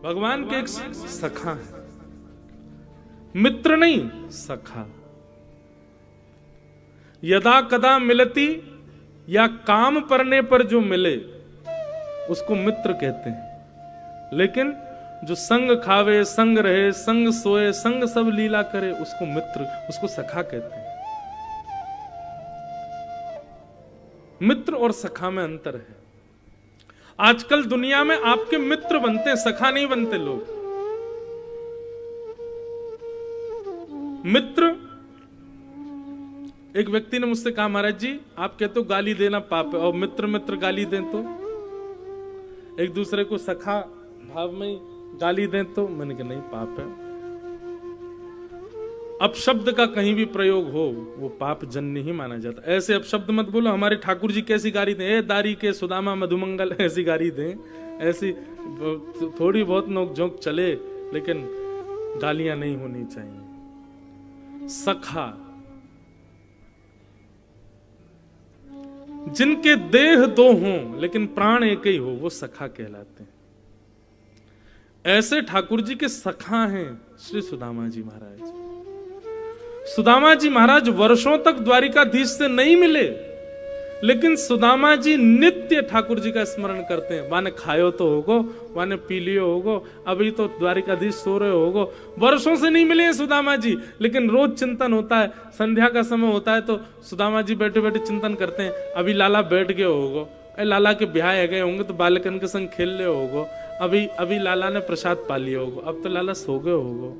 भगवान के एक सखा है, मित्र नहीं सखा। यदा कदा मिलती या काम पड़ने पर जो मिले उसको मित्र कहते हैं, लेकिन जो संग खावे, संग रहे, संग सोए, संग सब लीला करे, उसको मित्र, उसको सखा कहते हैं। मित्र और सखा में अंतर है। आजकल दुनिया में आपके मित्र बनते हैं, सखा नहीं बनते लोग। मित्र, एक व्यक्ति ने मुझसे कहा, महाराज जी आप कहते हो गाली देना पाप है, और मित्र मित्र गाली दें तो, एक दूसरे को सखा भाव में गाली दें तो, मैंने कहा नहीं, पाप है। अपशब्द का कहीं भी प्रयोग हो वो पाप जन्य ही माना जाता। ऐसे अपशब्द मत बोलो। हमारे ठाकुर जी कैसी गाली दें, ए दारी के सुदामा मधुमंगल, ऐसी गाली दें, ऐसी थोड़ी बहुत नोक-झोंक चले, लेकिन गालियां नहीं होनी चाहिए। सखा, जिनके देह दो हों लेकिन प्राण एक ही हो, वो सखा कहलाते हैं। ऐसे ठाकुर जी के सखा हैं श्री सुदामा जी महाराज। सुदामा जी महाराज वर्षों तक द्वारिकाधीश से नहीं मिले, लेकिन सुदामा जी नित्य ठाकुर जी का स्मरण करते हैं। वाने खायो तो होगो, वाने पी लियो होगो, अभी तो द्वारिकाधीश सो रहे होगो। वर्षों से नहीं मिले हैं सुदामा जी, लेकिन रोज चिंतन होता है। संध्या का समय होता है तो सुदामा जी बैठे बैठे चिंतन करते हैं, अभी लाला बैठ गए होगो, लाला के ब्याह है गए होंगे तो बालकन के संग खेल ले होगो, अभी लाला ने प्रसाद पा लिया होगो, अब तो लाला सो गए होगो,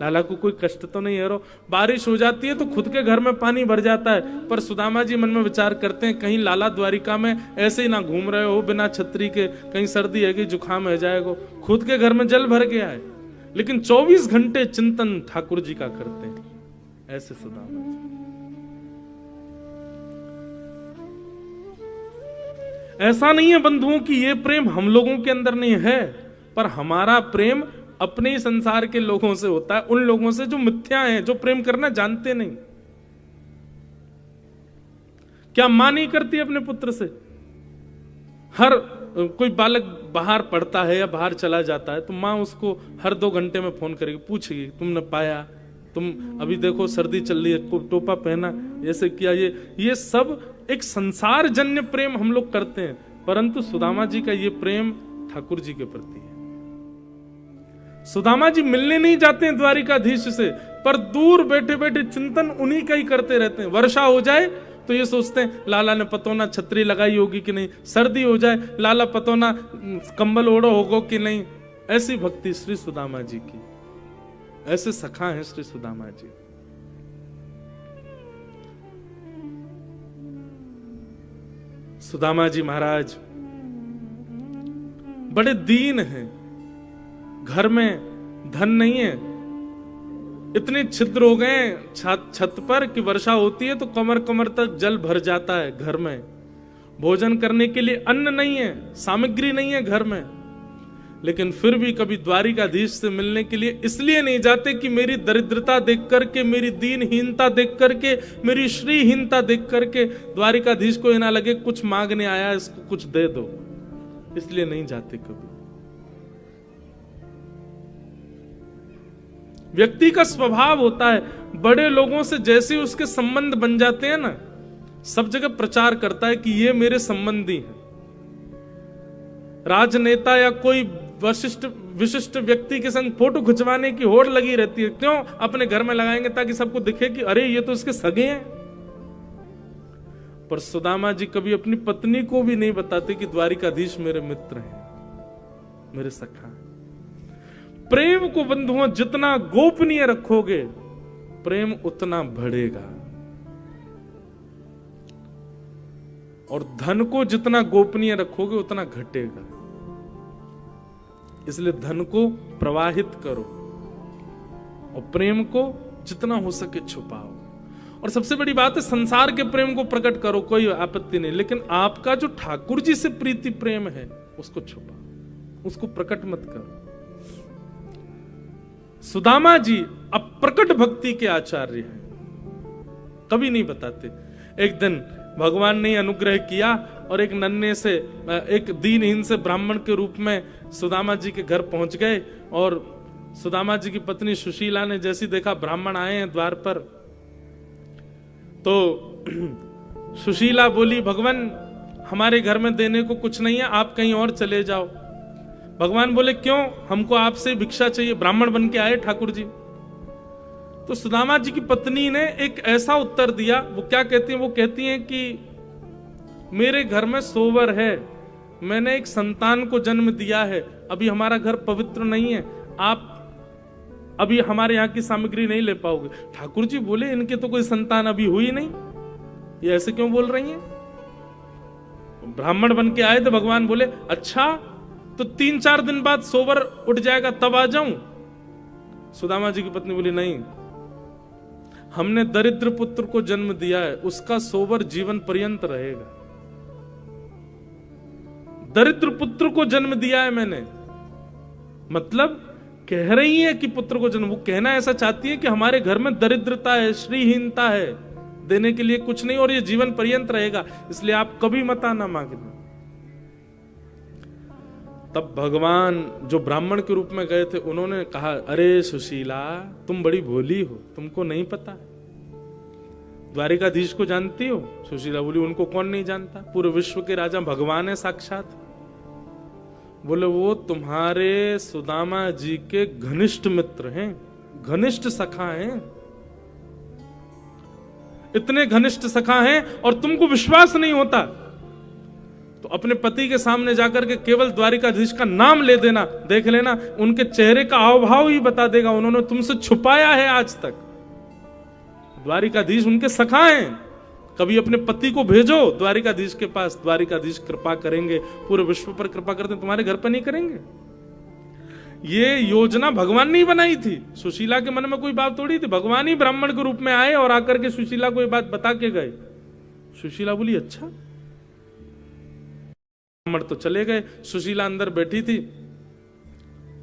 लाला को कोई कष्ट तो नहीं है। रो बारिश हो जाती है तो खुद के घर में पानी भर जाता है, पर सुदामा जी मन में विचार करते हैं कहीं लाला द्वारिका में ऐसे ही ना घूम रहे हो बिना छतरी के, कहीं सर्दी है कि जुकाम है जाएगा, खुद के घर में जल भर गया है, लेकिन 24 घंटे चिंतन ठाकुर जी का करते हैं। ऐसे सुदामा जी। ऐसा नहीं है बंधुओं की ये प्रेम हम लोगों के अंदर नहीं है, पर हमारा प्रेम अपने ही संसार के लोगों से होता है, उन लोगों से जो मिथ्या हैं, जो प्रेम करना जानते नहीं। क्या मां नहीं करती अपने पुत्र से? हर कोई बालक बाहर पढ़ता है या बाहर चला जाता है तो मां उसको हर 2 घंटे में फोन करेगी, पूछेगी तुमने पाया, तुम अभी देखो सर्दी चल रही है, टोपा पहना, ऐसे किया। ये सब एक संसार जन्य प्रेम हम लोग करते हैं, परंतु सुदामा जी का ये प्रेम ठाकुर जी के प्रति है। सुदामा जी मिलने नहीं जाते हैं द्वारिकाधीश से, पर दूर बैठे बैठे चिंतन उन्हीं का ही करते रहते हैं। वर्षा हो जाए तो ये सोचते हैं लाला ने पतोना छतरी लगाई होगी कि नहीं, सर्दी हो जाए लाला पतोना कंबल ओढ़ो होगो कि नहीं। ऐसी भक्ति श्री सुदामा जी की, ऐसे सखा हैं श्री सुदामा जी। सुदामा जी महाराज बड़े दीन हैं, घर में धन नहीं है, इतने छिद्र हो गए छत पर कि वर्षा होती है तो कमर कमर तक जल भर जाता है घर में। भोजन करने के लिए अन्न नहीं है, सामग्री नहीं है घर में, लेकिन फिर भी कभी द्वारिकाधीश से मिलने के लिए इसलिए नहीं जाते कि मेरी दरिद्रता देख करके, मेरी दीनहीनता देख करके, मेरी श्रीहीनता देख करके द्वारिकाधीश को ये ना लगे कुछ मांगने आया इसको कुछ दे दो, इसलिए नहीं जाते कभी। व्यक्ति का स्वभाव होता है, बड़े लोगों से जैसे उसके संबंध बन जाते हैं ना, सब जगह प्रचार करता है कि ये मेरे संबंधी हैं। राजनेता या कोई विशिष्ट व्यक्ति के संग फोटो खिंचवाने की होड़ लगी रहती है, क्यों? अपने घर में लगाएंगे ताकि सबको दिखे कि अरे ये तो इसके सगे हैं। पर सुदामा जी कभी अपनी पत्नी को भी नहीं बताते कि द्वारिकाधीश मेरे मित्र हैं, मेरे सखा। प्रेम को बंधुओं जितना गोपनीय रखोगे प्रेम उतना बढ़ेगा, और धन को जितना गोपनीय रखोगे उतना घटेगा। इसलिए धन को प्रवाहित करो और प्रेम को जितना हो सके छुपाओ। और सबसे बड़ी बात है, संसार के प्रेम को प्रकट करो, कोई आपत्ति नहीं, लेकिन आपका जो ठाकुर जी से प्रीति प्रेम है उसको छुपाओ, उसको प्रकट मत करो। सुदामा जी अप्रकट भक्ति के आचार्य हैं, कभी नहीं बताते। एक दिन भगवान ने अनुग्रह किया और एक नन्हे से, एक दीनहीन से ब्राह्मण के रूप में सुदामा जी के घर पहुंच गए। और सुदामा जी की पत्नी सुशीला ने जैसी देखा ब्राह्मण आए हैं द्वार पर, तो सुशीला बोली, भगवान हमारे घर में देने को कुछ नहीं है, आप कहीं और चले जाओ। भगवान बोले, क्यों? हमको आपसे भिक्षा चाहिए, ब्राह्मण बन के आए ठाकुर जी। तो सुदामा जी की पत्नी ने एक ऐसा उत्तर दिया, वो क्या कहती हैं? वो कहती हैं कि मेरे घर में सोवर है, मैंने एक संतान को जन्म दिया है, अभी हमारा घर पवित्र नहीं है, आप अभी हमारे यहाँ की सामग्री नहीं ले पाओगे। ठाकुर जी बोले, इनके तो कोई संतान अभी हुई नहीं, ये ऐसे क्यों बोल रही हैं? ब्राह्मण बन के आए थे, भगवान बोले अच्छा तो 3-4 दिन बाद सोवर उठ जाएगा तब आ जाऊं? सुदामा जी की पत्नी बोली, नहीं, हमने दरिद्र पुत्र को जन्म दिया है, उसका सोवर जीवन पर्यंत रहेगा। दरिद्र पुत्र को जन्म दिया है मैंने, मतलब कह रही है कि पुत्र को जन्म, वो कहना ऐसा चाहती है कि हमारे घर में दरिद्रता है, श्रीहीनता है, देने के लिए कुछ नहीं, और ये जीवन पर्यंत रहेगा, इसलिए आप कभी मत आना मांगना। तब भगवान जो ब्राह्मण के रूप में गए थे, उन्होंने कहा, अरे सुशीला, तुम बड़ी भोली हो, तुमको नहीं पता, द्वारिकाधीश को जानती हो? सुशीला बोली, उनको कौन नहीं जानता, पूरे विश्व के राजा भगवान है साक्षात। बोले, वो तुम्हारे सुदामा जी के घनिष्ठ मित्र हैं, घनिष्ठ सखा हैं, इतने घनिष्ठ सखा हैं और तुमको विश्वास नहीं होता तो अपने पति के सामने जाकर के केवल द्वारिकाधीश का नाम ले देना, देख लेना, उनके चेहरे का हाव भाव ही बता देगा, उन्होंने तुमसे छुपाया है आज तक। द्वारिकाधीश उनके सखा हैं, कभी अपने पति को भेजो द्वारिकाधीश के पास, द्वारिकाधीश कृपा करेंगे, पूरे विश्व पर कृपा करते, तुम्हारे घर पर नहीं करेंगे। ये योजना भगवान ने बनाई थी, सुशीला के मन में कोई बात थोड़ी थी, भगवान ही ब्राह्मण के रूप में आए और आकर के सुशीला को ये बात बता के गए। सुशीला बोली, अच्छा। ब्राह्मण तो चले गए, सुशीला अंदर बैठी थी,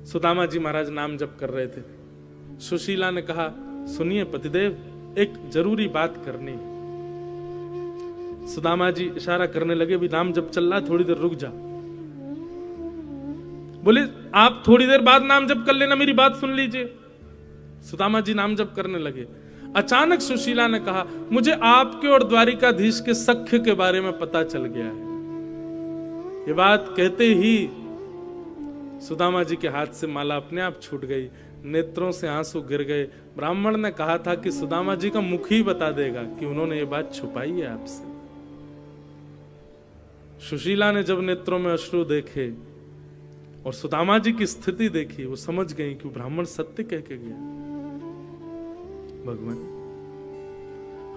सुदामा जी महाराज नाम जप कर रहे थे। सुशीला ने कहा, सुनिए पतिदेव, एक जरूरी बात करनी है। सुदामा जी इशारा करने लगे, भी नाम जप चल रहा है, थोड़ी देर रुक जा। बोले, आप थोड़ी देर बाद नाम जप कर लेना, मेरी बात सुन लीजिए। सुदामा जी नाम जप करने लगे। अचानक सुशीला ने कहा, मुझे आपके और द्वारिकाधीश के सख्य के बारे में पता चल गया है। ये बात कहते ही सुदामा जी के हाथ से माला अपने आप छूट गई, नेत्रों से आंसू गिर गए। ब्राह्मण ने कहा था कि सुदामा जी का मुख ही बता देगा कि उन्होंने ये बात छुपाई है आपसे। सुशीला ने जब नेत्रों में अश्रु देखे और सुदामा जी की स्थिति देखी, वो समझ गई कि ब्राह्मण सत्य कह के गया। भगवान,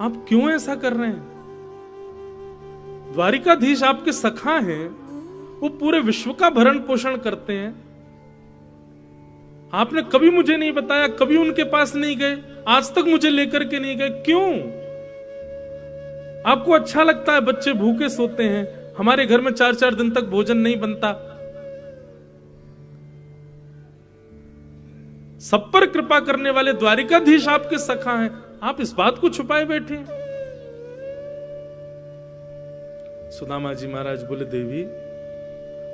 आप क्यों ऐसा कर रहे हैं? द्वारिकाधीश आपके सखा हैं, वो पूरे विश्व का भरण पोषण करते हैं, आपने कभी मुझे नहीं बताया, कभी उनके पास नहीं गए, आज तक मुझे लेकर के नहीं गए, क्यों? आपको अच्छा लगता है बच्चे भूखे सोते हैं, हमारे घर में 4-4 दिन तक भोजन नहीं बनता, सब पर कृपा करने वाले द्वारिकाधीश आपके सखा हैं, आप इस बात को छुपाए बैठे हैं। सुदामा जी महाराज बोले, देवी,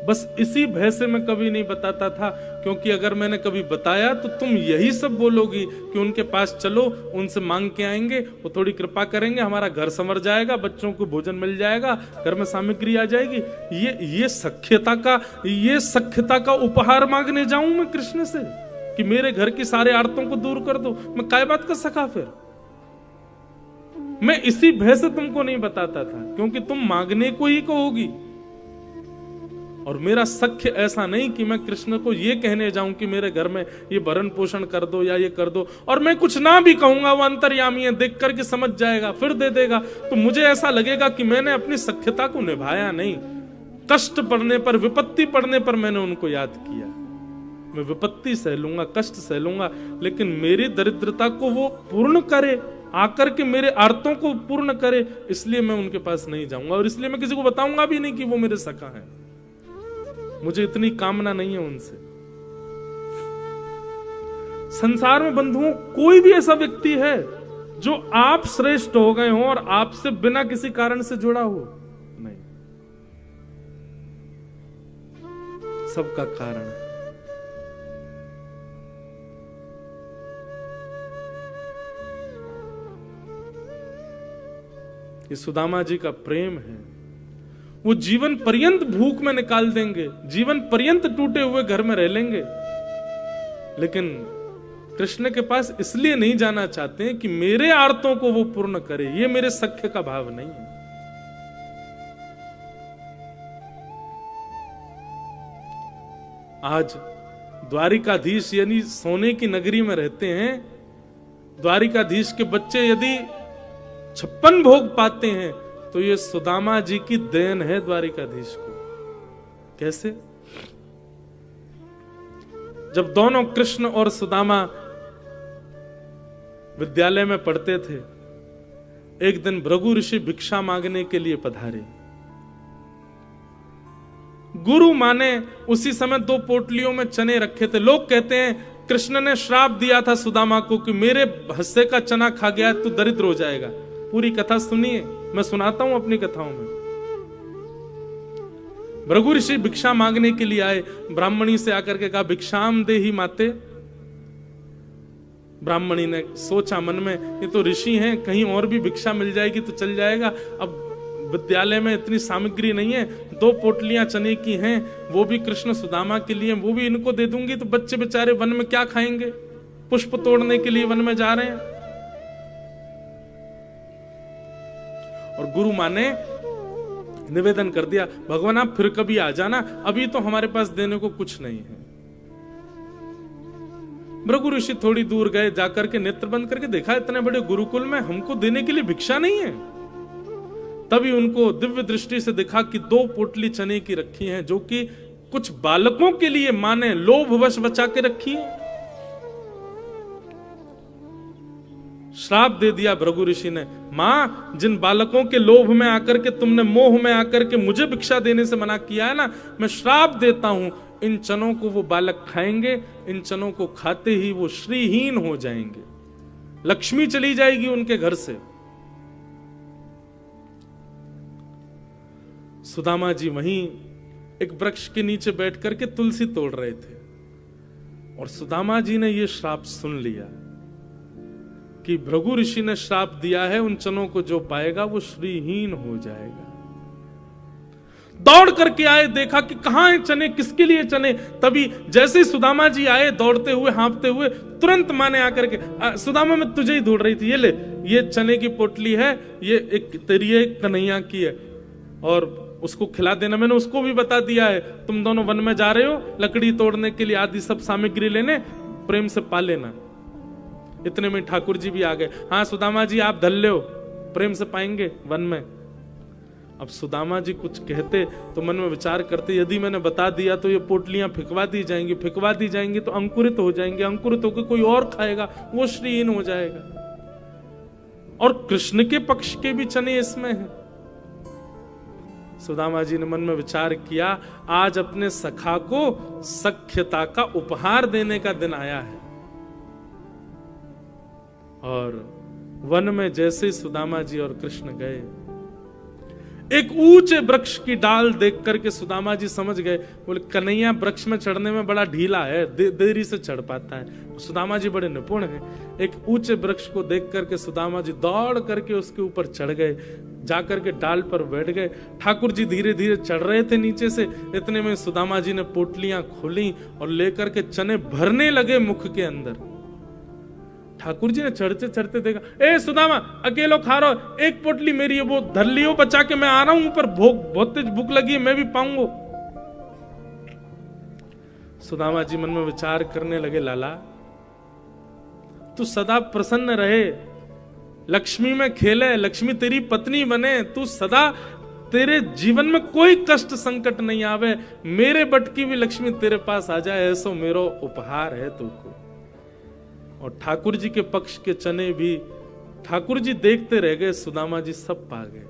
बस इसी भय से मैं कभी नहीं बताता था, क्योंकि अगर मैंने कभी बताया तो तुम यही सब बोलोगी कि उनके पास चलो, उनसे मांग के आएंगे, वो थोड़ी कृपा करेंगे, हमारा घर संवर जाएगा, बच्चों को भोजन मिल जाएगा, घर में सामग्री आ जाएगी। ये सख्यता का उपहार मांगने जाऊं मैं कृष्ण से कि मेरे घर की सारे आर्तों को दूर कर दो? मैं काय बात का सखा फिर? मैं इसी भय से तुमको नहीं बताता था, क्योंकि तुम मांगने को ही कहोगी। और मेरा सख्य ऐसा नहीं कि मैं कृष्ण को ये कहने जाऊं कि मेरे घर में ये भरण पोषण कर दो या ये कर दो, और मैं कुछ ना भी कहूंगा, वो अंतर्यामी है, देख करके समझ जाएगा, फिर दे देगा, तो मुझे ऐसा लगेगा कि मैंने अपनी सख्यता को निभाया नहीं। कष्ट पड़ने पर, विपत्ति पड़ने पर मैंने उनको याद किया। मैं विपत्ति सह लूंगा, कष्ट सह लूंगा, लेकिन मेरी दरिद्रता को वो पूर्ण करे, आकर के मेरे आर्तों को पूर्ण करे, इसलिए मैं उनके पास नहीं जाऊंगा, और इसलिए मैं किसी को बताऊंगा भी नहीं कि वो मेरे सखा हैं। मुझे इतनी कामना नहीं है उनसे। संसार में बंधुओं, कोई भी ऐसा व्यक्ति है जो आप श्रेष्ठ हो गए हो और आपसे बिना किसी कारण से जुड़ा हो, नहीं, सबका कारण है। ये सुदामा जी का प्रेम है। वो जीवन पर्यंत भूख में निकाल देंगे, जीवन पर्यंत टूटे हुए घर में रह लेंगे, लेकिन कृष्ण के पास इसलिए नहीं जाना चाहते हैं कि मेरे आर्तों को वो पूर्ण करे। ये मेरे सख्य का भाव नहीं है। आज द्वारिकाधीश यानी सोने की नगरी में रहते हैं। द्वारिकाधीश के बच्चे यदि 56 भोग पाते हैं तो ये सुदामा जी की देन है द्वारिकाधीश को। कैसे? जब दोनों कृष्ण और सुदामा विद्यालय में पढ़ते थे, एक दिन भृगु ऋषि भिक्षा मांगने के लिए पधारे। गुरु मां ने उसी समय 2 पोटलियों में चने रखे थे। लोग कहते हैं कृष्ण ने श्राप दिया था सुदामा को कि मेरे हिस्से का चना खा गया तो दरिद्र हो जाएगा। पूरी कथा सुनिए, मैं सुनाता हूं अपनी कथाओं में। भृगु ऋषि भिक्षा मांगने के लिए आए। ब्राह्मणी से आकर के कहा भिक्षाम देहि माते। ब्राह्मणी ने सोचा मन में, ये तो ऋषि हैं, कहीं और भी भिक्षा मिल जाएगी तो चल जाएगा। अब विद्यालय में इतनी सामग्री नहीं है, 2 पोटलियां चने की हैं, वो भी कृष्ण सुदामा के लिए, वो भी इनको दे दूंगी तो बच्चे बेचारे वन में क्या खाएंगे? पुष्प तोड़ने के लिए वन में जा रहे हैं। और गुरु मां ने निवेदन कर दिया, भगवान आप फिर कभी आ जाना, अभी तो हमारे पास देने को कुछ नहीं है। भृगु ऋषि थोड़ी दूर गए, जाकर के नेत्र बंद करके देखा इतने बड़े गुरुकुल में हमको देने के लिए भिक्षा नहीं है। तभी उनको दिव्य दृष्टि से दिखा कि 2 पोटली चने की रखी हैं, जो कि कुछ बालकों के लिए मां ने लोभवश बचा के रखी है। श्राप दे दिया भृगु ऋषि ने, मां जिन बालकों के लोभ में आकर के तुमने, मोह में आकर के मुझे भिक्षा देने से मना किया है ना, मैं श्राप देता हूं, इन चनों को वो बालक खाएंगे, इन चनों को खाते ही वो श्रीहीन हो जाएंगे, लक्ष्मी चली जाएगी उनके घर से। सुदामा जी वहीं एक वृक्ष के नीचे बैठ करके तुलसी तोड़ रहे थे और सुदामा जी ने यह श्राप सुन लिया कि भृगु ऋषि ने श्राप दिया है, उन चनों को जो पाएगा वो श्रीहीन हो जाएगा। दौड़ करके आए, देखा कि कहां है चने, किसके लिए चने। तभी जैसे ही सुदामा जी आए दौड़ते हुए, हाँफते हुए, तुरंत मां ने आकर के, सुदामा मैं तुझे ही ढूंढ रही थी, ये ले, ये चने की पोटली है, ये एक तेरी कन्हैया की है और उसको खिला देना। मैंने उसको भी बता दिया है, तुम दोनों वन में जा रहे हो लकड़ी तोड़ने के लिए, आदि सब सामग्री लेने, प्रेम से पा लेना। इतने में ठाकुर जी भी आ गए। हाँ सुदामा जी आप धल लो, प्रेम से पाएंगे वन में। अब सुदामा जी कुछ कहते तो मन में विचार करते, यदि मैंने बता दिया तो ये पोटलियां फिकवा दी जाएंगी, फिकवा दी जाएंगी तो अंकुरित हो जाएंगे, अंकुरित होकर कोई और खाएगा, वो श्रीहीन हो जाएगा। और कृष्ण के पक्ष के भी चने इसमें हैं। सुदामा जी ने मन में विचार किया, आज अपने सखा को सख्यता का उपहार देने का दिन आया है। और वन में जैसे सुदामा जी और कृष्ण गए, एक ऊंचे वृक्ष की डाल देख करके सुदामा जी समझ गए, बोले कन्हैया वृक्ष में चढ़ने में बड़ा ढीला है, देरी से चढ़ पाता है। सुदामा जी बड़े निपुण हैं। एक ऊंचे वृक्ष को देख करके सुदामा जी दौड़ करके उसके ऊपर चढ़ गए, जाकर के डाल पर बैठ गए। ठाकुर जी धीरे धीरे चढ़ रहे थे नीचे से, इतने में सुदामा जी ने पोटलियां खोली और लेकर के चने भरने लगे मुख के अंदर। ठाकुर जी ने चढ़ते चढ़ते देखा, ए सुदामा अकेलो खा रहा हो, एक पोटली मेरी है, वो धर लियो बचा के, मैं आ रहा हूं ऊपर, बहुत तेज भूख लगी है, मैं भी पाऊंगा। सुदामा जी मन में विचार करने लगे, लाला तू सदा प्रसन्न रहे, लक्ष्मी में खेले, लक्ष्मी तेरी पत्नी बने, तू सदा, तेरे जीवन में कोई कष्ट संकट नहीं आवे, मेरे बट की भी लक्ष्मी तेरे पास आ जाए, ऐसा मेरा उपहार है तुमको। और ठाकुर जी के पक्ष के चने भी ठाकुर जी देखते रह गए, सुदामा जी सब पा गए।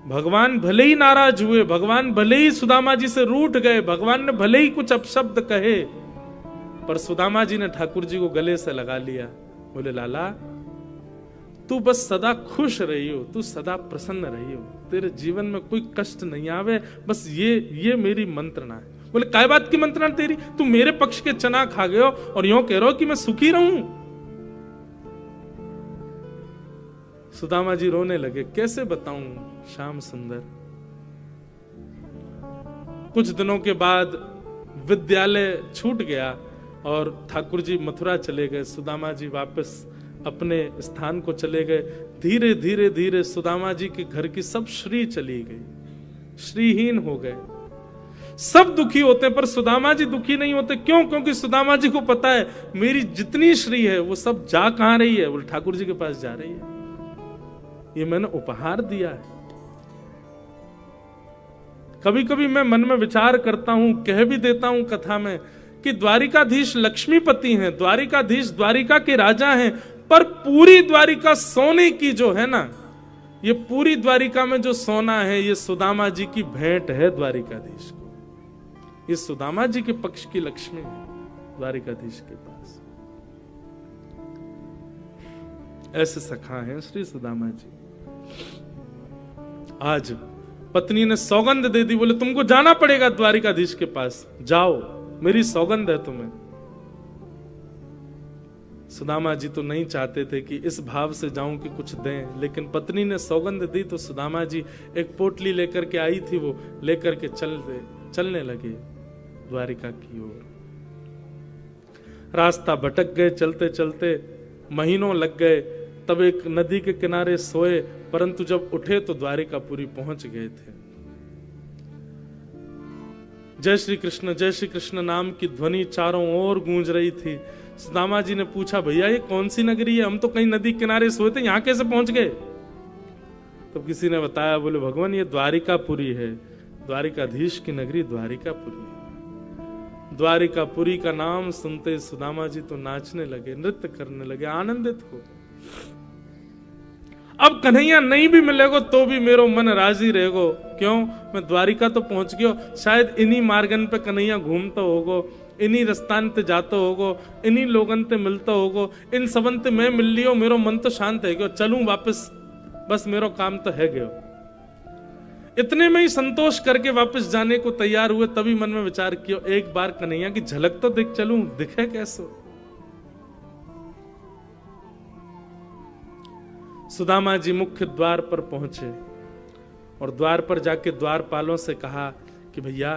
भगवान भले ही नाराज हुए, भगवान भले ही सुदामा जी से रूठ गए, भगवान ने भले ही कुछ अपशब्द कहे, पर सुदामा जी ने ठाकुर जी को गले से लगा लिया बोले लाला तू बस सदा खुश रही हो, तू सदा प्रसन्न रही हो, तेरे जीवन में कोई कष्ट नहीं आवे, बस ये मेरी मंत्रणा है। बोले काय बात की मंत्रणा तेरी, तू मेरे पक्ष के चना खा गए हो और यूं कह रहे हो कि मैं सुखी रहूं। सुदामा जी रोने लगे, कैसे बताऊं श्याम सुंदर। कुछ दिनों के बाद विद्यालय छूट गया और ठाकुर जी मथुरा चले गए, सुदामा जी वापस अपने स्थान को चले गए। धीरे धीरे धीरे सुदामा जी के घर की सब श्री चली गई, श्रीहीन हो गए। सब दुखी होते हैं पर सुदामा जी दुखी नहीं होते। क्यों? क्योंकि सुदामा जी को पता है मेरी जितनी श्री है वो सब जा कहां रही है, बोले ठाकुर जी के पास जा रही है, ये मैंने उपहार दिया है। कभी कभी मैं मन में विचार करता हूं, कह भी देता हूं कथा में कि द्वारिकाधीश लक्ष्मीपति हैं, द्वारिकाधीश द्वारिका के राजा हैं, पर पूरी द्वारिका सोने की जो है ना, ये पूरी द्वारिका में जो सोना है ये सुदामा जी की भेंट है द्वारिकाधीश को। ये सुदामा जी के पक्ष की लक्ष्मी है द्वारिकाधीश के पास। ऐसे सखा हैं श्री सुदामा जी। आज पत्नी ने सौगंध दे दी, बोले तुमको जाना पड़ेगा द्वारिकाधीश के पास, जाओ, मेरी सौगंध है तुम्हें। सुदामा जी तो नहीं चाहते थे कि इस भाव से जाऊं कि कुछ दें, लेकिन पत्नी ने सौगंध दी तो सुदामा जी एक पोटली लेकर के आई थी, वो लेकर के चलने लगे द्वारिका की ओर। रास्ता भटक गए, चलते चलते महीनों लग गए। तब एक नदी के किनारे सोए, परंतु जब उठे तो द्वारिकापुरी पहुंच गए थे। जय श्री कृष्ण नाम की ध्वनि चारों ओर गूंज रही थी। सुदामा जी ने पूछा, भैया ये कौन सी नगरी है, हम तो कहीं नदी किनारे सोए थे, यहां कैसे पहुंच गए? तो किसी ने बताया, बोले भगवान ये द्वारिकापुरी है, द्वारिकाधीश की नगरी द्वारिकापुरी है। द्वारिकापुरी का नाम सुनते सुदामा जी तो नाचने लगे, नृत्य करने लगे, आनंदित हो। अब कन्हैया नहीं भी मिलेगो तो भी मेरो मन राजी रहेगो। क्यों? मैं द्वारिका तो पहुंच गयो, शायद इन्हीं मार्गन पे कन्हैया घूमता होगो, इन्हीं रस्तान ते जाता होगो, इन्हीं लोगन ते मिलता होगो, इन सबन ते मैं मिल लियो, मेरो मन तो शांत है गयो, चलूं वापस, बस मेरो काम तो है गयो। इतने में ही संतोष करके वापस जाने को तैयार हुए, तभी मन में विचार किया, एक बार कन्हैया की झलक तो देख चलूं, दिखे कैसो। सुदामा जी मुख्य द्वार पर पहुंचे और द्वार पर जाके द्वारपालों से कहा कि भैया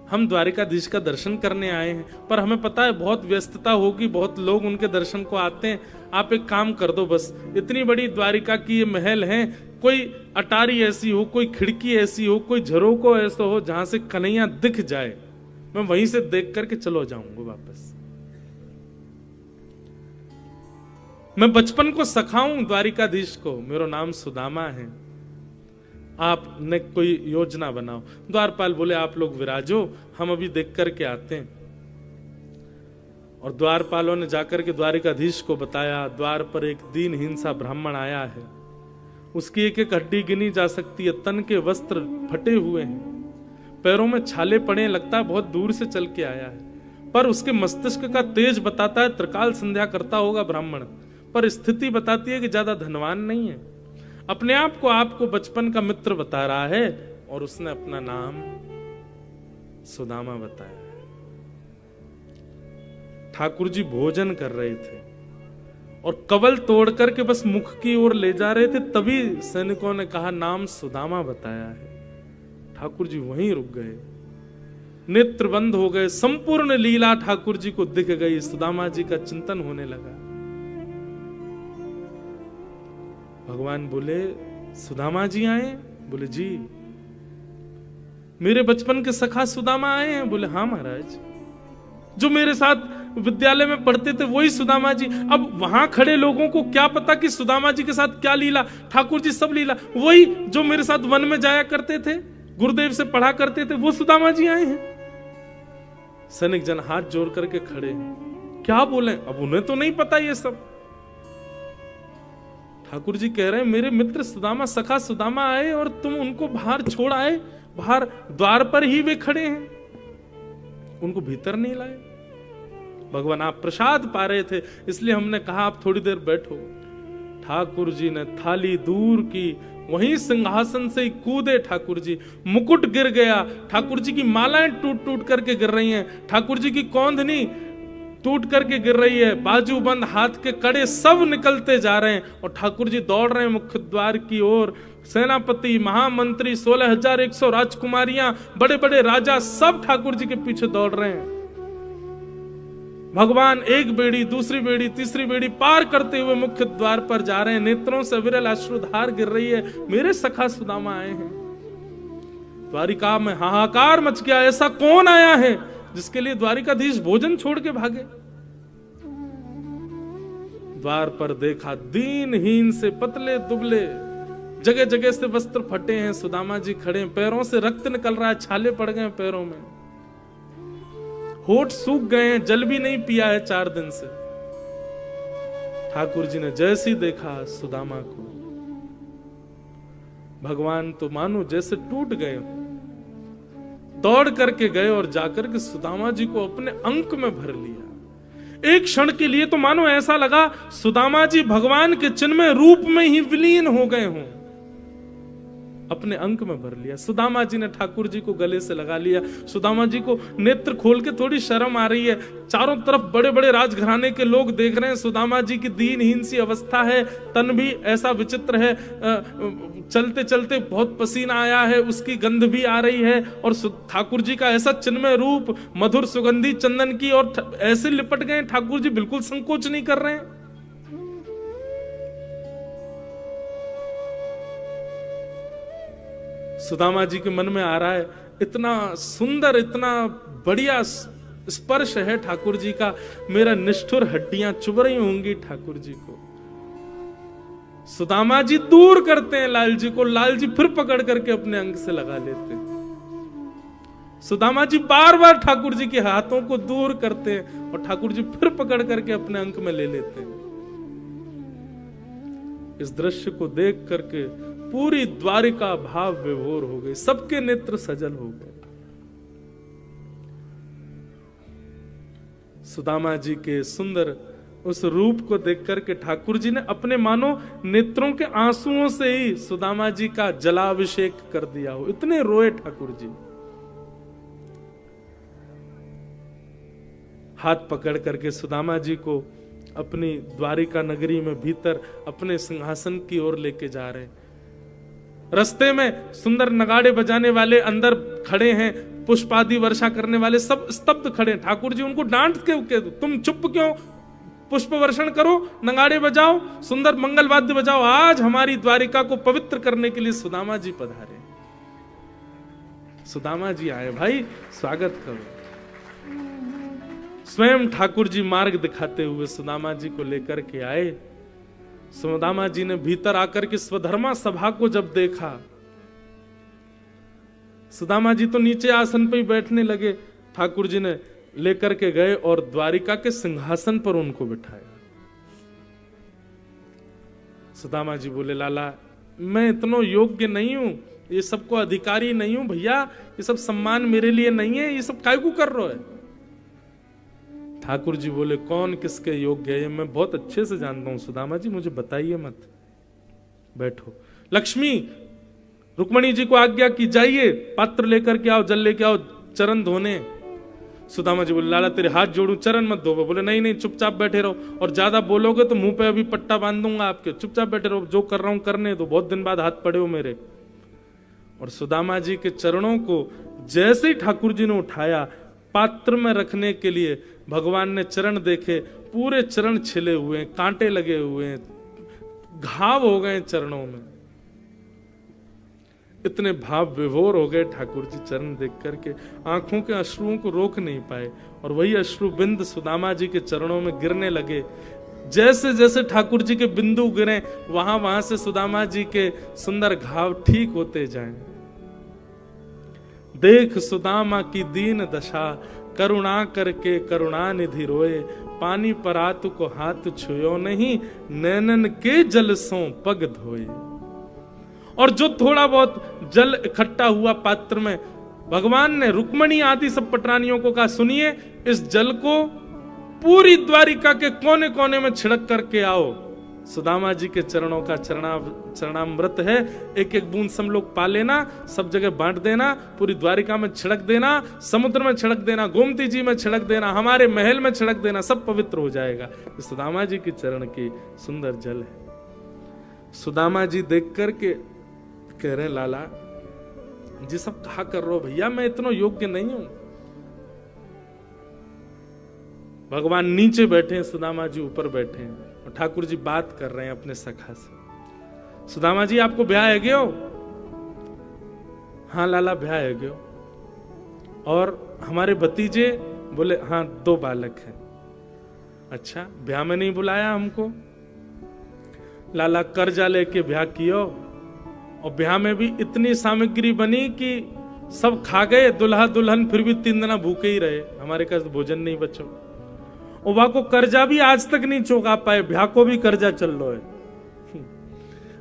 हम द्वारिकाधीश का दर्शन करने आए हैं, पर हमें पता है बहुत व्यस्तता होगी, बहुत लोग उनके दर्शन को आते हैं, आप एक काम कर दो, बस इतनी बड़ी द्वारिका की ये महल है, कोई अटारी ऐसी हो, कोई खिड़की ऐसी हो, कोई झरोको ऐसा हो जहां से कन्हैया दिख जाए, मैं वहीं से देख करके चलो जाऊंगा वापस। मैं बचपन को सखाऊं द्वारिकाधीश को, मेरा नाम सुदामा है, आपने कोई योजना बनाओ। द्वारपाल बोले आप लोग विराजो, हम अभी देख करके आते हैं। और द्वारपालों ने जाकर के द्वारिकाधीश को बताया, द्वार पर एक दीनहीन सा ब्राह्मण आया है, उसकी एक एक हड्डी गिनी जा सकती है, तन के वस्त्र फटे हुए हैं, पैरों में छाले पड़े, लगता है बहुत दूर से चल के आया है, पर उसके मस्तिष्क का तेज बताता है त्रिकाल संध्या करता होगा ब्राह्मण, पर स्थिति बताती है कि ज्यादा धनवान नहीं है। अपने आप को आपको बचपन का मित्र बता रहा है और उसने अपना नाम सुदामा बताया है। ठाकुर जी भोजन कर रहे थे और कवल तोड़ करके बस मुख की ओर ले जा रहे थे, तभी सैनिकों ने कहा नाम सुदामा बताया है। ठाकुर जी वहीं रुक गए, नेत्र बंद हो गए, संपूर्ण लीला ठाकुर जी को दिख गई, सुदामा जी का चिंतन होने लगा। भगवान बोले सुदामा जी आए? बोले जी। मेरे बचपन के सखा सुदामा आए हैं? बोले हाँ महाराज, जो मेरे साथ विद्यालय में पढ़ते थे वही सुदामा जी। अब वहां खड़े लोगों को क्या पता कि सुदामा जी के साथ क्या लीला, ठाकुर जी सब लीला, वही जो मेरे साथ वन में जाया करते थे, गुरुदेव से पढ़ा करते थे, वो सुदामा जी आए हैं। सैनिक जन हाथ जोड़ करके खड़े, क्या बोले, अब उन्हें तो नहीं पता ये सब। ठाकुर जी कह रहे हैं मेरे मित्र सुदामा, सखा सुदामा आए और तुम उनको बाहर छोड़ आए, बाहर द्वार पर ही वे खड़े हैं, उनको भीतर नहीं लाए। भगवान आप प्रसाद पा रहे थे, इसलिए हमने कहा आप थोड़ी देर बैठो। ठाकुर जी ने थाली दूर की, वहीं सिंहासन से कूदे ठाकुर जी, मुकुट गिर गया, ठाकुर जी की मालाएं टूट टूट करके गिर रही हैं, ठाकुर जी की कौंधनी टूट करके गिर रही है, बाजूबंद हाथ के कड़े सब निकलते जा रहे हैं और ठाकुर जी दौड़ रहे हैं मुख्य द्वार की ओर। सेनापति, महामंत्री, 16,100 राजकुमारियां, बड़े बड़े राजा सब ठाकुर जी के पीछे दौड़ रहे हैं। भगवान एक बेड़ी, दूसरी बेड़ी, तीसरी बेड़ी पार करते हुए मुख्य द्वार पर जा रहे हैं। नेत्रों से विरल अश्रुधार गिर रही है, मेरे सखा सुदामा आए हैं। द्वारिका में हाहाकार मच गया, ऐसा कौन आया है जिसके लिए द्वारिकाधीश भोजन छोड़ के भागे। द्वार पर देखा, दीनहीन से पतले दुबले, जगह जगह से वस्त्र फटे हैं, सुदामा जी खड़े हैं, पैरों से रक्त निकल रहा है, छाले पड़ गए हैं पैरों में, होठ सूख गए हैं, जल भी नहीं पिया है 4 दिन से। ठाकुर जी ने जैसे ही देखा सुदामा को, भगवान तो मानो जैसे टूट गए, दौड़ करके गए और जाकर के सुदामा जी को अपने अंक में भर लिया। एक क्षण के लिए तो मानो ऐसा लगा सुदामा जी भगवान के चिन्मय रूप में ही विलीन हो गए हों, अपने अंक में भर लिया। सुदामा जी ने ठाकुर जी को गले से लगा लिया। सुदामा जी को नेत्र खोल के थोड़ी शर्म आ रही है, चारों तरफ बड़े बड़े राजघराने के लोग देख रहे हैं, सुदामा जी की दीनहीन सी अवस्था है, तन भी ऐसा विचित्र है, चलते चलते बहुत पसीना आया है, उसकी गंध भी आ रही है, और ठाकुर जी का ऐसा चिन्मय रूप, मधुर सुगंधी चंदन की, और ऐसे लिपट गए ठाकुर जी, बिल्कुल संकोच नहीं कर रहे हैं। सुदामा जी के मन में आ रहा है, इतना सुंदर, इतना बढ़िया स्पर्श है ठाकुर जी का, मेरा निष्ठुर हड्डियां चुभ रही होंगी ठाकुर जी को। सुदामा जी दूर करते हैं लाल जी को, लाल जी फिर पकड़ करके अपने अंग से लगा लेते हैं। सुदामा जी बार बार ठाकुर जी के हाथों को दूर करते हैं और ठाकुर जी फिर पकड़ करके अपने अंक में ले लेते हैं। इस दृश्य को देख करके पूरी द्वारिका भाव विभोर हो गई, सबके नेत्र सजल हो गए। सुदामा जी के सुंदर उस रूप को देख करके ठाकुर जी ने अपने मानो नेत्रों के आंसुओं से ही सुदामा जी का जलाभिषेक कर दिया हो, इतने रोए ठाकुर जी। हाथ पकड़ करके सुदामा जी को अपनी द्वारिका नगरी में भीतर अपने सिंहासन की ओर लेके जा रहे हैं। रास्ते में सुंदर नगाड़े बजाने वाले अंदर खड़े हैं, पुष्पादि वर्षा करने वाले सब स्तब्ध खड़े हैं। ठाकुर जी उनको डांट के तुम चुप क्यों, पुष्प वर्षण करो, नगाड़े बजाओ, सुंदर मंगल वाद्य बजाओ, आज हमारी द्वारिका को पवित्र करने के लिए सुदामा जी पधारे। सुदामा जी आए, भाई स्वागत करो। स्वयं ठाकुर जी मार्ग दिखाते हुए सुदामा जी को लेकर के आए। सुदामा जी ने भीतर आकर के स्वधर्मा सभा को जब देखा, सुदामा जी तो नीचे आसन पर ही बैठने लगे, ठाकुर जी ने लेकर के गए और द्वारिका के सिंहासन पर उनको बिठाया। सुदामा जी बोले, लाला मैं इतना योग्य नहीं हूं, ये सबको अधिकारी नहीं हूं भैया, ये सब सम्मान मेरे लिए नहीं है, ये सब काय को कर रहे है। ठाकुर जी बोले, कौन किसके योग्य है मैं बहुत अच्छे से जानता हूं सुदामा जी, मुझे बताइए मत, बैठो। लक्ष्मी, रुक्मणी जी को आज्ञा की जाइए, पात्र लेकर के आओ, जल लेके आओ, चरण धोने। सुदामा जी बोले, लाला तेरे हाथ जोड़ूं, चरण मत धो। बोले नहीं नहीं, चुपचाप बैठे रहो, और ज्यादा बोलोगे तो मुंह पे अभी पट्टा बांध दूंगा आपके, चुपचाप बैठे रहो, जो कर रहा हूं करने दो, बहुत दिन बाद हाथ पड़े हो मेरे। और सुदामा जी के चरणों को जैसे ही ठाकुर जी ने उठाया पात्र में रखने के लिए, भगवान ने चरण देखे, पूरे चरण छिले हुए हैं, कांटे लगे हुए हैं, घाव हो गए चरणों में। इतने भाव विभोर हो गए ठाकुर जी चरण देख करके, आंखों के अश्रुओं को रोक नहीं पाए, और वही अश्रु बिंद सुदामा जी के चरणों में गिरने लगे। जैसे जैसे ठाकुर जी के बिंदु गिरे, वहां वहां से सुदामा जी के सुंदर घाव ठीक होते जाएं। देख सुदामा की दीन दशा, करुणा करके करुणा निधि रोए, पानी परातु को हाथ छुयो नहीं, नैनन के जल सो पग धोए। और जो थोड़ा बहुत जल इकट्ठा हुआ पात्र में, भगवान ने रुक्मणी आदि सब पटरानियों को कहा, सुनिए इस जल को पूरी द्वारिका के कोने कोने में छिड़क करके आओ। सुदामा जी के चरणों का चरणामृत है, एक एक बूंद सब लोग पा लेना, सब जगह बांट देना, पूरी द्वारिका में छिड़क देना, समुद्र में छिड़क देना, गोमती जी में छिड़क देना, हमारे महल में छिड़क देना, सब पवित्र हो जाएगा। सुदामा जी के चरण की सुंदर जल है। सुदामा जी देख करके कह रहे लाला जी सब कहा कर रहे हो भैया, मैं इतना योग्य नहीं हूं। भगवान नीचे बैठे हैं, सुदामा जी ऊपर बैठे हैं और ठाकुर जी बात कर रहे हैं अपने सखा से। सुदामा जी आपको ब्याह है गयो? हाँ लाला ब्याह है गयो। और हमारे भतीजे? बोले हाँ 2 बालक हैं। अच्छा ब्याह में नहीं बुलाया हमको? लाला कर्जा लेके ब्याह कियो और ब्याह में भी इतनी सामग्री बनी कि सब खा गए दुल्हा दुल्हन, फिर भी 3 दिन भूखे ही रहे, हमारे पास भोजन नहीं बचो। और वहां को कर्जा भी आज तक नहीं चुका पाए, ब्याह को भी कर्जा चल रहा है।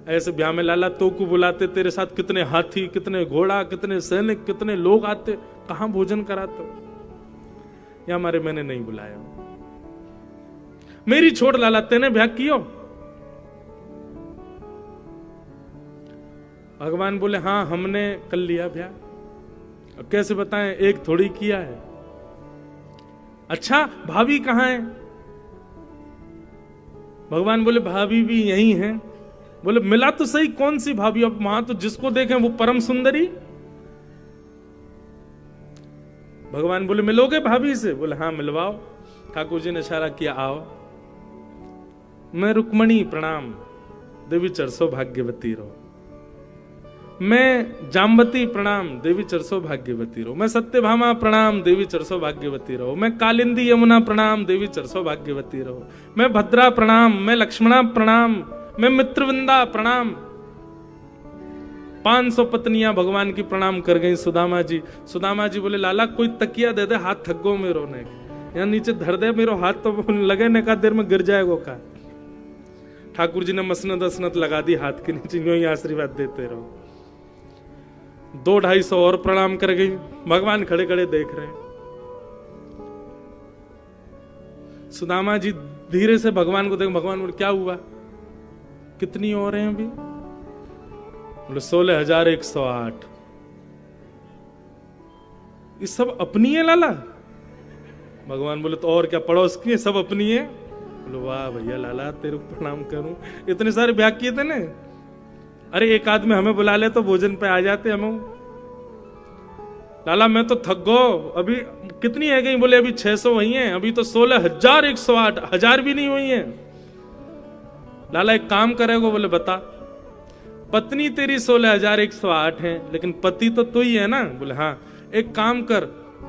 ऐसे ब्याह में लाला तो को बुलाते, तेरे साथ कितने हाथी, कितने घोड़ा, कितने सैनिक, कितने लोग आते, कहां भोजन कराते? या हमारे मैंने नहीं बुलाया। मेरी छोड़ लाला, तेने ब्याह कियो? भगवान बोले हाँ हमने कर लिया ब्याह। अब कैसे बताएं, एक थोड़ी किया है। अच्छा भाभी कहां है? भगवान बोले भाभी भी यही हैं। बोले मिला तो सही, कौन सी भाभी? अब वहां तो जिसको देखें वो परम सुंदरी। भगवान बोले मिलोगे भाभी से? बोले हाँ मिलवाओ। ठाकुर जी ने इशारा किया आओ। मैं रुक्मणी प्रणाम, देवी चरसो भाग्यवती रहो। मैं जाम्बती प्रणाम, देवी चरसो भाग्यवती रहो। मैं सत्यभामा प्रणाम, देवी चरसो भाग्यवती रहो। मैं कालिंदी यमुना प्रणाम, देवी चरसो भाग्यवती रहो। मैं भद्रा प्रणाम, मैं लक्ष्मणा प्रणाम, मैं मित्रविंदा प्रणाम। 500 पत्नियां भगवान की प्रणाम कर गई सुदामा जी। सुदामा जी बोले लाला कोई तकिया दे दे, हाथ थक गो मेरो ने, यहाँ नीचे धर दे मेरो हाथ, तो लगे ने का देर में गिर जाएगो का। ठाकुर जी ने मसनत असनत लगा दी हाथ के नीचे, यूं ही आशीर्वाद देते रहो। 200-250 और प्रणाम कर गई। भगवान खड़े खड़े देख रहे हैं। सुदामा जी धीरे से भगवान को देख, भगवान बोले क्या हुआ, कितनी और हैं अभी? बोले 16,108। ये सब अपनी है लाला? भगवान बोले तो और क्या, पड़ोस की है, सब अपनी है। बोले वाह भैया लाला तेरे को प्रणाम करूं, इतने सारे ब्याह किए थे ना। अरे एक आदमी हमें बुला ले तो भोजन पे आ जाते हम। लाला मैं तो थक गो, अभी कितनी है गई? बोले अभी 600 हुई हैं, अभी तो 16,108, 1000 भी नहीं हुई हैं। लाला एक काम करेगो? बोले बता। पत्नी तेरी 16,108 है, लेकिन पति तो तू ही है ना? बोले हाँ। एक काम कर,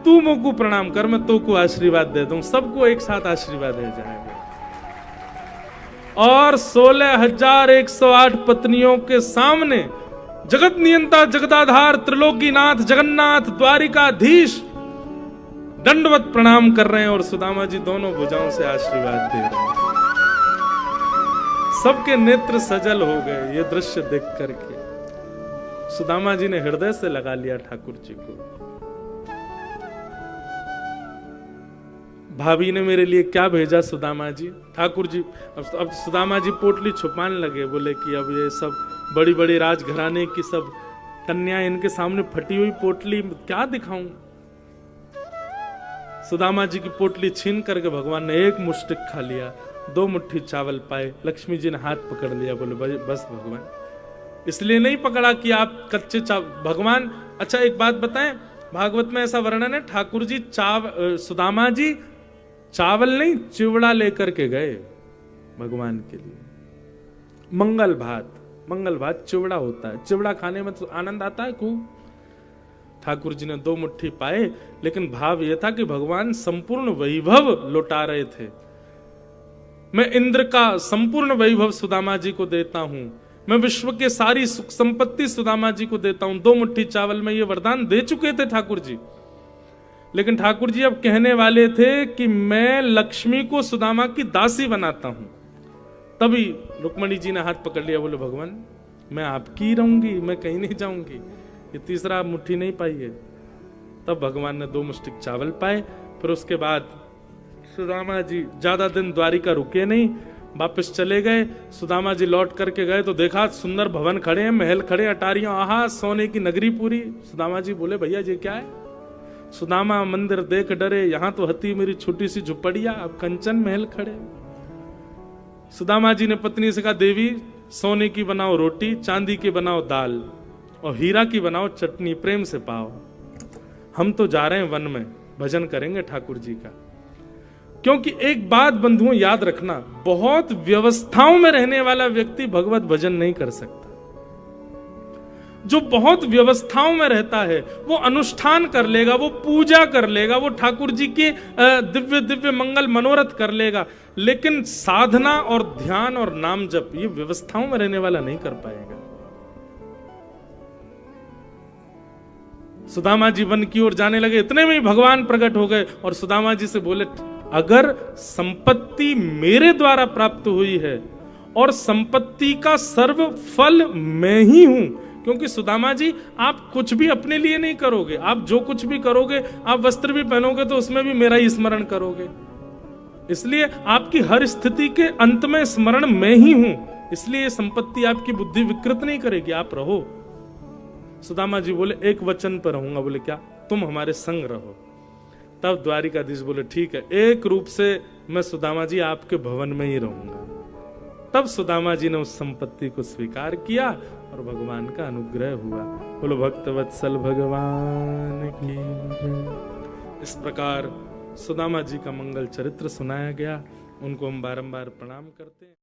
तू मुझको प्रणाम कर, मैं तो को आशीर्वाद दे दूं, सबको एक साथ आशीर्वाद दे जाएगा। और 16,108 पत्नियों के सामने जगत नियंता, जगदाधार, त्रिलोकीनाथ, जगन्नाथ, द्वारिकाधीश दंडवत प्रणाम कर रहे हैं और सुदामा जी दोनों भुजाओं से आशीर्वाद दे रहे हैं। सबके नेत्र सजल हो गए ये दृश्य देख करके। सुदामा जी ने हृदय से लगा लिया ठाकुर जी को। भाभी ने मेरे लिए क्या भेजा सुदामा जी? ठाकुर जी अब सुदामा जी पोटली छुपाने लगे। बोले कि अब ये सब बड़ी बड़ी राजघराने की सब कन्या, इनके सामने फटी हुई पोटली क्या दिखाऊं? सुदामा जी की पोटली छीन करके भगवान ने एक मुष्टिक खा लिया, 2 मुट्ठी चावल पाए। लक्ष्मी जी ने हाथ पकड़ लिया। बोले बस भगवान, इसलिए नहीं पकड़ा कि आप कच्चे भगवान। अच्छा एक बात बताएं, भागवत में ऐसा वर्णन है, ठाकुर जी सुदामा जी चावल नहीं चिवड़ा लेकर के गए भगवान के लिए। मंगल भात चिवड़ा होता है, चिवड़ा खाने में तो आनंद आता है खूब। ठाकुर जी ने 2 मुट्ठी पाए, लेकिन भाव यह था कि भगवान संपूर्ण वैभव लौटा रहे थे। मैं इंद्र का संपूर्ण वैभव सुदामा जी को देता हूं, मैं विश्व के सारी सुख संपत्ति सुदामा जी को देता हूं। 2 मुट्ठी चावल में ये वरदान दे चुके थे ठाकुर जी। लेकिन ठाकुर जी अब कहने वाले थे कि मैं लक्ष्मी को सुदामा की दासी बनाता हूं। तभी रुक्मणी जी ने हाथ पकड़ लिया। बोले भगवान मैं आपकी ही रहूंगी, मैं कहीं नहीं जाऊंगी। ये तीसरा मुट्ठी नहीं पाई है। तब भगवान ने 2 मुष्टिक चावल पाए। फिर उसके बाद सुदामा जी ज्यादा दिन द्वारिका रुके नहीं, वापस चले गए। सुदामा जी लौट करके गए तो देखा सुंदर भवन खड़े हैं, महल खड़े, अटारियां, आहा सोने की नगरी पूरी। सुदामा जी बोले भैया ये क्या है? सुदामा मंदिर देख डरे, यहां तो हती मेरी छोटी सी झुपड़िया, अब कंचन महल खड़े। सुदामा जी ने पत्नी से कहा देवी सोने की बनाओ रोटी, चांदी की बनाओ दाल और हीरा की बनाओ चटनी, प्रेम से पाओ। हम तो जा रहे हैं वन में, भजन करेंगे ठाकुर जी का। क्योंकि एक बात बंधुओं याद रखना, बहुत व्यवस्थाओं में रहने वाला व्यक्ति भगवत भजन नहीं कर सकता। जो बहुत व्यवस्थाओं में रहता है वो अनुष्ठान कर लेगा, वो पूजा कर लेगा, वो ठाकुर जी के दिव्य दिव्य मंगल मनोरथ कर लेगा, लेकिन साधना और ध्यान और नाम जप ये व्यवस्थाओं में रहने वाला नहीं कर पाएगा। सुदामा जी वन की ओर जाने लगे, इतने में ही भगवान प्रकट हो गए और सुदामा जी से बोले अगर संपत्ति मेरे द्वारा प्राप्त हुई है और संपत्ति का सर्व फल मैं ही हूं, क्योंकि सुदामा जी आप कुछ भी अपने लिए नहीं करोगे, आप जो कुछ भी करोगे, आप वस्त्र भी पहनोगे तो उसमें भी मेरा ही स्मरण करोगे, इसलिए आपकी हर स्थिति के अंत में स्मरण मैं ही हूं, इसलिए संपत्ति आपकी बुद्धि विकृत नहीं करेगी, आप रहो। सुदामा जी बोले एक वचन पर रहूंगा। बोले क्या? तुम हमारे संग रहो। तब द्वारिकाधीश बोले ठीक है, एक रूप से मैं सुदामा जी आपके भवन में ही रहूंगा। तब सुदामा जी ने उस संपत्ति को स्वीकार किया और भगवान का अनुग्रह हुआ। बोलो भक्तवत्सल भगवान की। इस प्रकार सुदामा जी का मंगल चरित्र सुनाया गया, उनको हम बारंबार प्रणाम करते हैं।